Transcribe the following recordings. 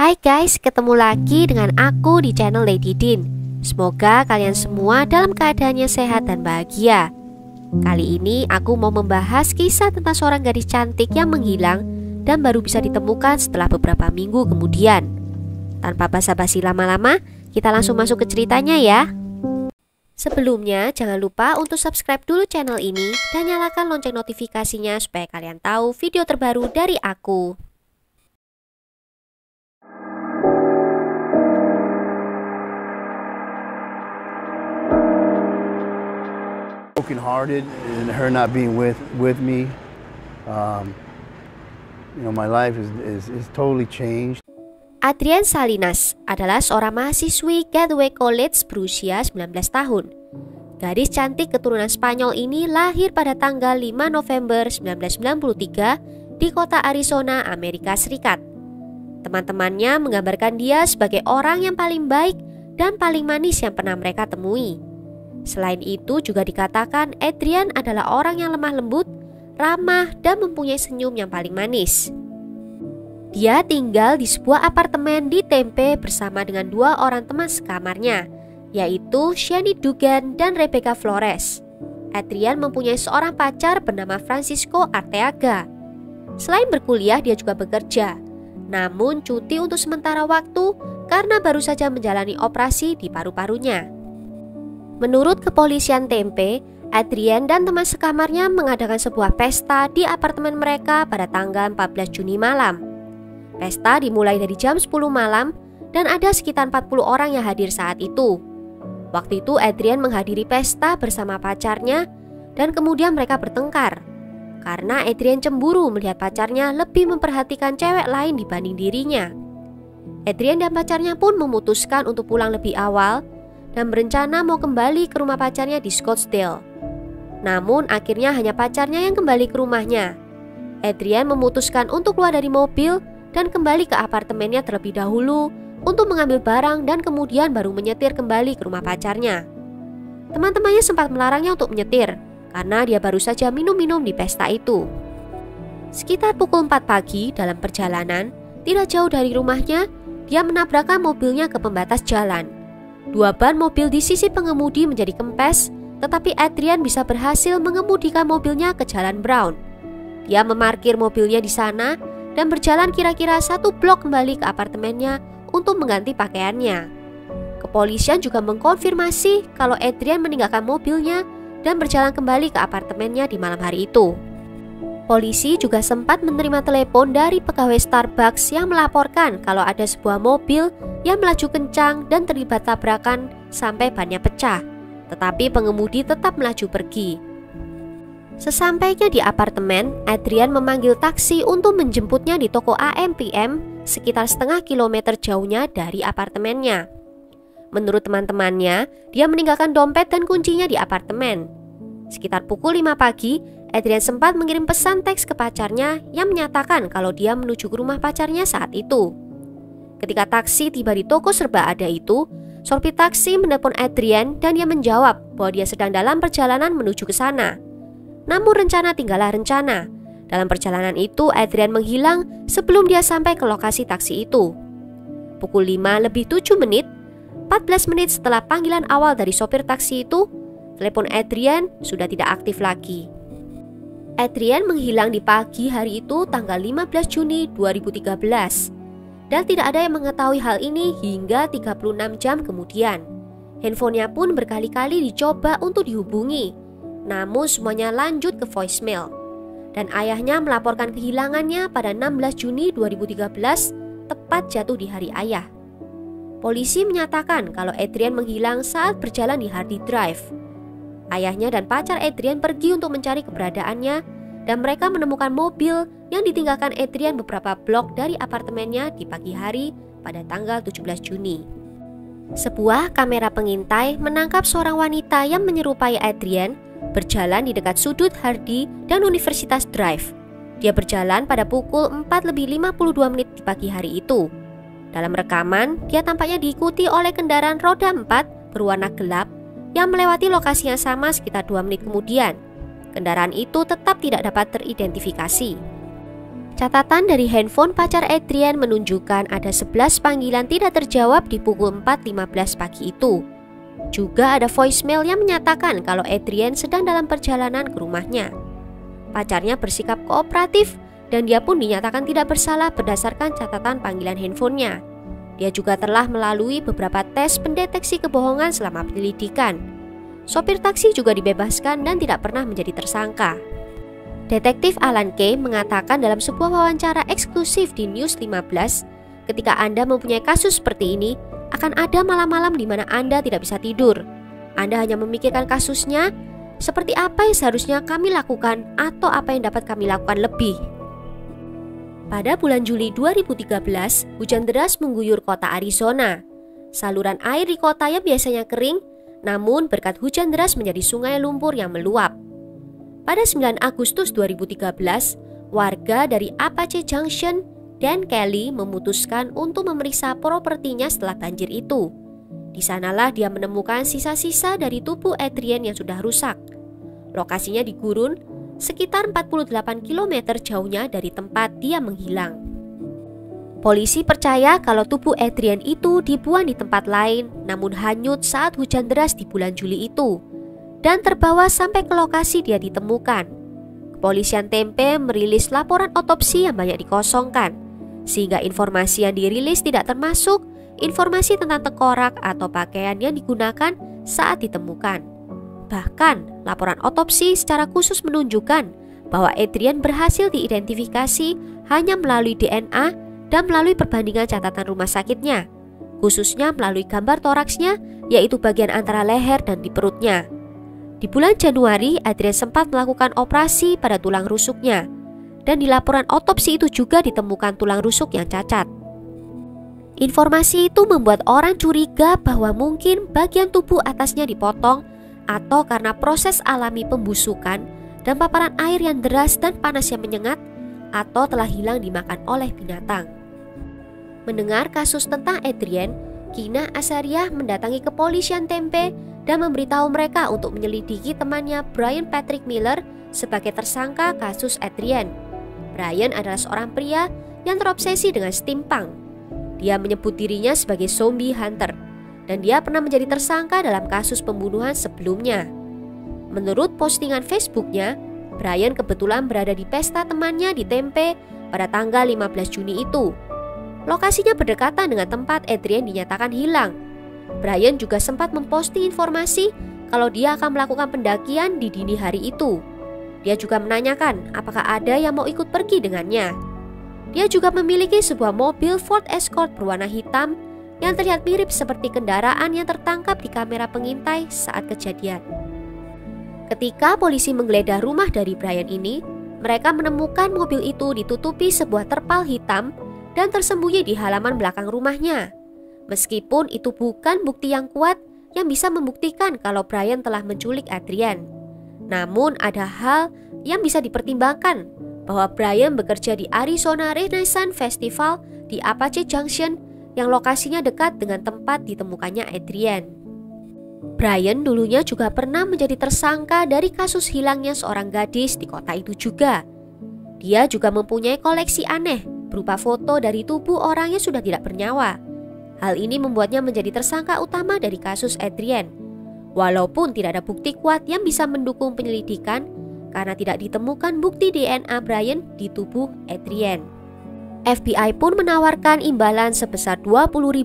Hai guys, ketemu lagi dengan aku di channel Lady Din. Semoga kalian semua dalam keadaannya sehat dan bahagia. Kali ini aku mau membahas kisah tentang seorang gadis cantik yang menghilang dan baru bisa ditemukan setelah beberapa minggu kemudian. Tanpa basa-basi lama-lama, kita langsung masuk ke ceritanya ya. Sebelumnya, jangan lupa untuk subscribe dulu channel ini dan nyalakan lonceng notifikasinya supaya kalian tahu video terbaru dari aku. Broken-hearted and her not being with me. My life is totally changed. Adrian Salinas adalah seorang mahasiswi Gateway College berusia 19 tahun. Gadis cantik keturunan Spanyol ini lahir pada tanggal 5 November 1993 di kota Arizona, Amerika Serikat. Teman-temannya menggambarkan dia sebagai orang yang paling baik dan paling manis yang pernah mereka temui. Selain itu juga dikatakan Adrian adalah orang yang lemah lembut, ramah, dan mempunyai senyum yang paling manis. Dia tinggal di sebuah apartemen di Tempe bersama dengan dua orang teman sekamarnya, yaitu Shani Dugan dan Rebecca Flores. Adrian mempunyai seorang pacar bernama Francisco Arteaga. Selain berkuliah, dia juga bekerja, namun cuti untuk sementara waktu karena baru saja menjalani operasi di paru-parunya. Menurut kepolisian Tempe, Adrian dan teman sekamarnya mengadakan sebuah pesta di apartemen mereka pada tanggal 14 Juni malam. Pesta dimulai dari jam 10 malam dan ada sekitar 40 orang yang hadir saat itu. Waktu itu Adrian menghadiri pesta bersama pacarnya dan kemudian mereka bertengkar karena Adrian cemburu melihat pacarnya lebih memperhatikan cewek lain dibanding dirinya. Adrian dan pacarnya pun memutuskan untuk pulang lebih awal dan berencana mau kembali ke rumah pacarnya di Scottsdale. Namun akhirnya hanya pacarnya yang kembali ke rumahnya. Adrian memutuskan untuk keluar dari mobil dan kembali ke apartemennya terlebih dahulu untuk mengambil barang dan kemudian baru menyetir kembali ke rumah pacarnya. Teman-temannya sempat melarangnya untuk menyetir karena dia baru saja minum-minum di pesta itu. Sekitar pukul 4 pagi dalam perjalanan, tidak jauh dari rumahnya, dia menabrakkan mobilnya ke pembatas jalan. Dua ban mobil di sisi pengemudi menjadi kempes, tetapi Adrian bisa berhasil mengemudikan mobilnya ke Jalan Brown. Dia memarkir mobilnya di sana dan berjalan kira-kira 1 blok kembali ke apartemennya untuk mengganti pakaiannya. Kepolisian juga mengkonfirmasi kalau Adrian meninggalkan mobilnya dan berjalan kembali ke apartemennya di malam hari itu. Polisi juga sempat menerima telepon dari pegawai Starbucks yang melaporkan kalau ada sebuah mobil yang melaju kencang dan terlibat tabrakan sampai bannya pecah, tetapi pengemudi tetap melaju pergi. Sesampainya di apartemen, Adrian memanggil taksi untuk menjemputnya di toko AM/PM sekitar setengah kilometer jauhnya dari apartemennya. Menurut teman-temannya, dia meninggalkan dompet dan kuncinya di apartemen. Sekitar pukul 5 pagi, Adrian sempat mengirim pesan teks ke pacarnya yang menyatakan kalau dia menuju ke rumah pacarnya saat itu. Ketika taksi tiba di toko serba ada itu, sopir taksi menelpon Adrian dan dia menjawab bahwa dia sedang dalam perjalanan menuju ke sana. Namun rencana tinggallah rencana. Dalam perjalanan itu, Adrian menghilang sebelum dia sampai ke lokasi taksi itu. Pukul 5:07, 14 menit setelah panggilan awal dari sopir taksi itu, telepon Adrian sudah tidak aktif lagi. Adrian menghilang di pagi hari itu tanggal 15 Juni 2013 dan tidak ada yang mengetahui hal ini hingga 36 jam kemudian. Handphonenya pun berkali-kali dicoba untuk dihubungi, namun semuanya lanjut ke voicemail. Dan ayahnya melaporkan kehilangannya pada 16 Juni 2013, tepat jatuh di hari ayah. Polisi menyatakan kalau Adrian menghilang saat berjalan di Hardy Drive. Ayahnya dan pacar Adrian pergi untuk mencari keberadaannya dan mereka menemukan mobil yang ditinggalkan Adrian beberapa blok dari apartemennya di pagi hari pada tanggal 17 Juni. Sebuah kamera pengintai menangkap seorang wanita yang menyerupai Adrian berjalan di dekat sudut Hardy dan Universitas Drive. Dia berjalan pada pukul 4:52 di pagi hari itu. Dalam rekaman, dia tampaknya diikuti oleh kendaraan roda 4 berwarna gelap yang melewati lokasi yang sama sekitar 2 menit kemudian. Kendaraan itu tetap tidak dapat teridentifikasi. Catatan dari handphone pacar Adrian menunjukkan ada 11 panggilan tidak terjawab di pukul 4.15 pagi itu. Juga ada voicemail yang menyatakan kalau Adrian sedang dalam perjalanan ke rumahnya. Pacarnya bersikap kooperatif dan dia pun dinyatakan tidak bersalah berdasarkan catatan panggilan handphonenya. Dia juga telah melalui beberapa tes pendeteksi kebohongan selama penyelidikan. Sopir taksi juga dibebaskan dan tidak pernah menjadi tersangka. Detektif Alan Kay mengatakan dalam sebuah wawancara eksklusif di News 15, ketika Anda mempunyai kasus seperti ini, akan ada malam-malam di mana Anda tidak bisa tidur. Anda hanya memikirkan kasusnya, seperti apa yang seharusnya kami lakukan atau apa yang dapat kami lakukan lebih. Pada bulan Juli 2013, hujan deras mengguyur kota Arizona. Saluran air di kota yang biasanya kering, namun berkat hujan deras menjadi sungai lumpur yang meluap. Pada 9 Agustus 2013, warga dari Apache Junction, Dan Kelly, memutuskan untuk memeriksa propertinya setelah banjir itu. Di sanalah dia menemukan sisa-sisa dari tubuh Adrian yang sudah rusak. Lokasinya di gurun, sekitar 48 km jauhnya dari tempat dia menghilang. Polisi percaya kalau tubuh Adrian itu dibuang di tempat lain, namun hanyut saat hujan deras di bulan Juli itu, dan terbawa sampai ke lokasi dia ditemukan. Kepolisian Tempe merilis laporan otopsi yang banyak dikosongkan, sehingga informasi yang dirilis tidak termasuk informasi tentang tengkorak atau pakaian yang digunakan saat ditemukan. Bahkan, laporan otopsi secara khusus menunjukkan bahwa Adrian berhasil diidentifikasi hanya melalui DNA dan melalui perbandingan catatan rumah sakitnya, khususnya melalui gambar toraksnya, yaitu bagian antara leher dan di perutnya. Di bulan Januari, Adrian sempat melakukan operasi pada tulang rusuknya, dan di laporan otopsi itu juga ditemukan tulang rusuk yang cacat. Informasi itu membuat orang curiga bahwa mungkin bagian tubuh atasnya dipotong atau karena proses alami pembusukan dan paparan air yang deras dan panas yang menyengat, atau telah hilang dimakan oleh binatang. Mendengar kasus tentang Adrian, Kina Azaria mendatangi kepolisian Tempe dan memberitahu mereka untuk menyelidiki temannya Brian Patrick Miller sebagai tersangka kasus Adrian. Brian adalah seorang pria yang terobsesi dengan steampunk. Dia menyebut dirinya sebagai zombie hunter, dan dia pernah menjadi tersangka dalam kasus pembunuhan sebelumnya. Menurut postingan Facebooknya, Brian kebetulan berada di pesta temannya di Tempe pada tanggal 15 Juni itu. Lokasinya berdekatan dengan tempat Adrian dinyatakan hilang. Brian juga sempat memposting informasi kalau dia akan melakukan pendakian di dini hari itu. Dia juga menanyakan apakah ada yang mau ikut pergi dengannya. Dia juga memiliki sebuah mobil Ford Escort berwarna hitam yang terlihat mirip seperti kendaraan yang tertangkap di kamera pengintai saat kejadian. Ketika polisi menggeledah rumah dari Brian ini, mereka menemukan mobil itu ditutupi sebuah terpal hitam dan tersembunyi di halaman belakang rumahnya. Meskipun itu bukan bukti yang kuat yang bisa membuktikan kalau Brian telah menculik Adrian. Namun ada hal yang bisa dipertimbangkan, bahwa Brian bekerja di Arizona Renaissance Festival di Apache Junction yang lokasinya dekat dengan tempat ditemukannya Adrian. Brian dulunya juga pernah menjadi tersangka dari kasus hilangnya seorang gadis di kota itu juga. Dia juga mempunyai koleksi aneh berupa foto dari tubuh orang yang sudah tidak bernyawa. Hal ini membuatnya menjadi tersangka utama dari kasus Adrian. Walaupun tidak ada bukti kuat yang bisa mendukung penyelidikan karena tidak ditemukan bukti DNA Brian di tubuh Adrian. FBI pun menawarkan imbalan sebesar $20.000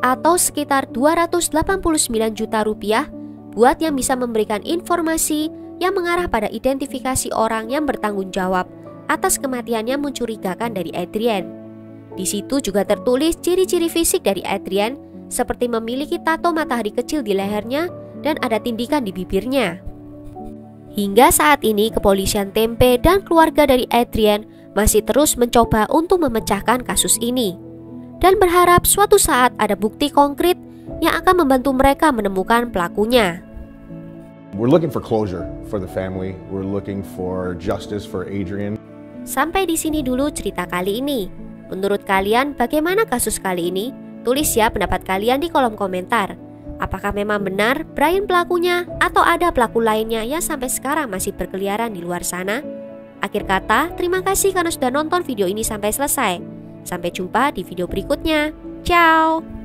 atau sekitar 289 juta rupiah buat yang bisa memberikan informasi yang mengarah pada identifikasi orang yang bertanggung jawab atas kematian yang mencurigakan dari Adrian. Di situ juga tertulis ciri-ciri fisik dari Adrian, seperti memiliki tato matahari kecil di lehernya dan ada tindikan di bibirnya. Hingga saat ini, kepolisian Tempe dan keluarga dari Adrian masih terus mencoba untuk memecahkan kasus ini dan berharap suatu saat ada bukti konkret yang akan membantu mereka menemukan pelakunya. We're looking for closure for the family. We're looking for justice for Adrian. Sampai di sini dulu cerita kali ini. Menurut kalian bagaimana kasus kali ini? Tulis ya pendapat kalian di kolom komentar. Apakah memang benar Brian pelakunya atau ada pelaku lainnya yang sampai sekarang masih berkeliaran di luar sana? Akhir kata, terima kasih karena sudah nonton video ini sampai selesai. Sampai jumpa di video berikutnya. Ciao!